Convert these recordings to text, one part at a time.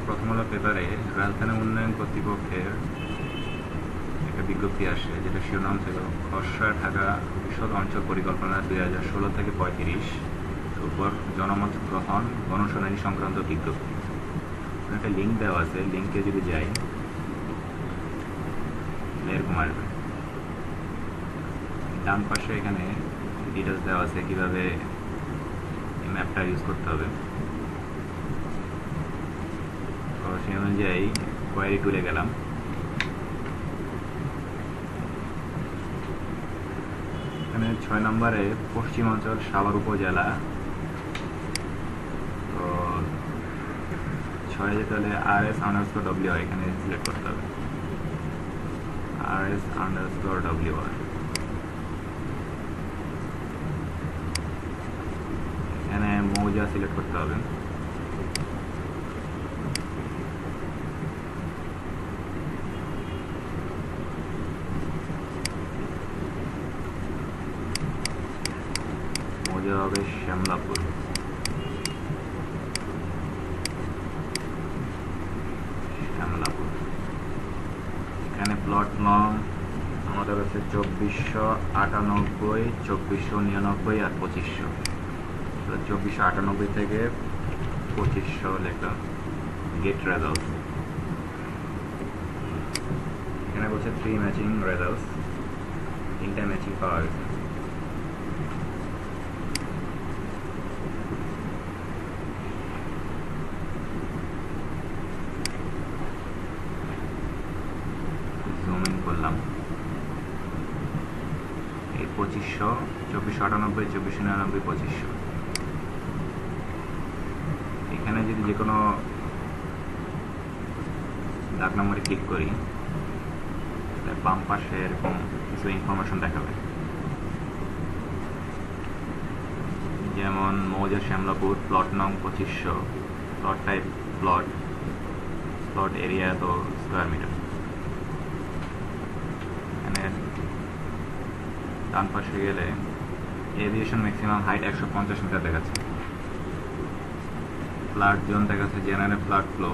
প্রথম আলো পেপারে রাজধানী উন্নয়ন কর্তৃপক্ষের একটা বিজ্ঞপ্তি আসে, যেটা শিরোনাম ছিল খসড়া ঢাকা বিশদ অঞ্চল পরিকল্পনা 2016 থেকে 35 উপর জনমত গ্রহণ গণশুনানি সংক্রান্ত বিজ্ঞপ্তি। একটা লিঙ্ক দেওয়া আছে, লিঙ্কে যদি যাই এরকম আসবে। ডান পাশে এখানে ডিটেলস দেওয়া আছে কিভাবে এই ম্যাপটা ইউজ করতে হবে। তো সেই অনুযায়ী কোয়ারি টুলে গেলাম। এখানে 6 নম্বরে পশ্চিমাঞ্চল সাভার উপজেলা, তো 6 যেতে হলে RS_WR এখানে সিলেক্ট করতে হবে। RS_WR এখানে মৌজা সিলেক্ট করতে হবে। মৌজা হবে শ্যামলাপুর। এখানে প্লট নং আমাদের হচ্ছে 2498, 2499 আর 2500। 2498 থেকে 2500 লেখা গেট রেজাল্টস। এখানে বলছে 3 ম্যাচিং রেজাল্টস, 3টা ম্যাচিং পাওয়া গেছে। জুম ইন করলাম। এই 2500, 2498, 2499, 2500। এখানে যদি যে কোনো দাগ নম্বরে ক্লিক করি, বাম পাশে এরকম কিছু ইনফরমেশন দেখাবে, যেমন মৌজা শ্যামলাপুর, প্লট নং 2500, plot type plot, plot area তো স্কোয়ার মিটার। এখানে ডান পাশে গেলে এভিয়েশন ম্যাক্সিমাম হাইট 150 মিটার দেখাচ্ছে। ফ্লাড জোন দেখাচ্ছে, জেনারেল ফ্লাড ফ্লো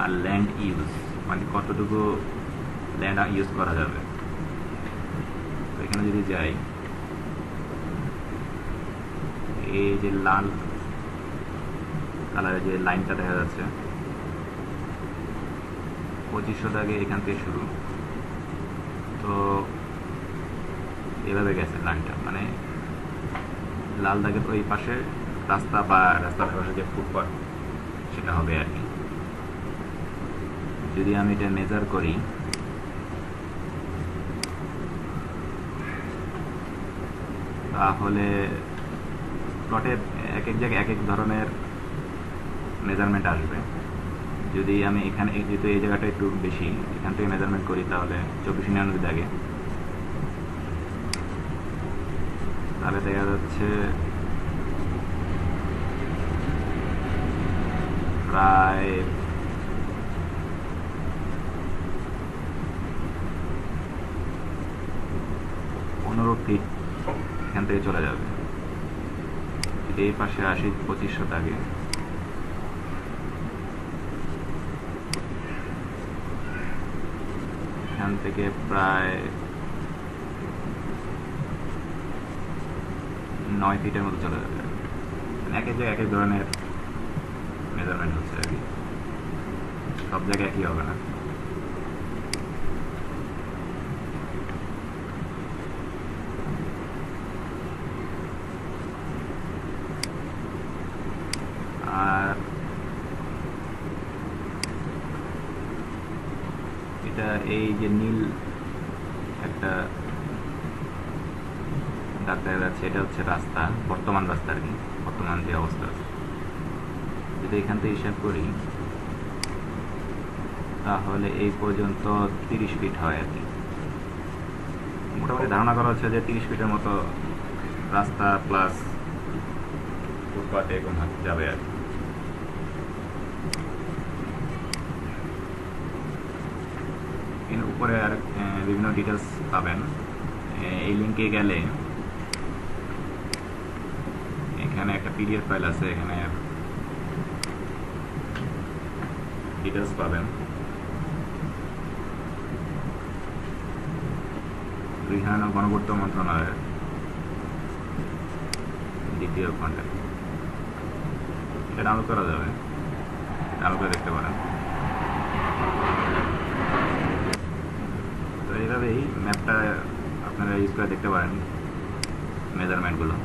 আর ল্যান্ড ইউজ, মানে কতটুকু ল্যান্ড ইউজ করা যাবে। তো এখানে যদি যাই, এই যে লাল কালারের যে লাইনটা দেখা যাচ্ছে 2500 দাগে এখান থেকে শুরু, তো এভাবে গেছে লাইনটা, মানে লাল দাগের ওই পাশে রাস্তা বা রাস্তার পাশে যে ফুটপাথ সেটা হবে আর কি। যদি আমি এটা মেজার করি, তাহলে প্লটে এক এক জায়গায় এক এক ধরনের মেজারমেন্ট আসবে। যদি আমি এখানে যেহেতু এই জায়গাটা একটু বেশি, এখান থেকে মেজারমেন্ট করি তাহলে 2499 দাগে, তাহলে দেখা যাচ্ছে প্রায় 15 ফিট এখান থেকে চলে যাবে। এই পাশে আসি 2500 দাগে, এখান থেকে প্রায় 9 ফিটের মতো চলে যাবে। এক এক জায়গায় এক এক ধরনের মেজারমেন্ট হচ্ছে আর কি, সব জায়গায় একই হবে না। আর এটা এই যে নীল একটা দাগ দেখা যাচ্ছে, এটা হচ্ছে রাস্তা, বর্তমান রাস্তা আর কি, বর্তমান যে অবস্থা আছে। যদি এখান থেকে হিসাব করি তাহলে এই পর্যন্ত 30 ফিট হয় আর কি। মোটামুটি ধারণা করা হচ্ছে যে 30 ফিটের মতো রাস্তা প্লাস ফুটপাথ এরকম যাবে আর কি। এর উপরে আর বিভিন্ন ডিটেলস পাবেন। এই লিঙ্কে গেলে এখানে একটা পিডিএফ ফাইল আছে, এখানে ডিটেলস পাবেন। গৃহায়ন ও গণপূর্ত মন্ত্রণালয়ের দ্বিতীয় খণ্ডে এটা ডাউনলোড করা যাবে, ডাউনলোড করে দেখতে পারেন। তো এইভাবেই ম্যাপটা আপনারা ইউজ করে দেখতে পারেন মেজারমেন্টগুলো।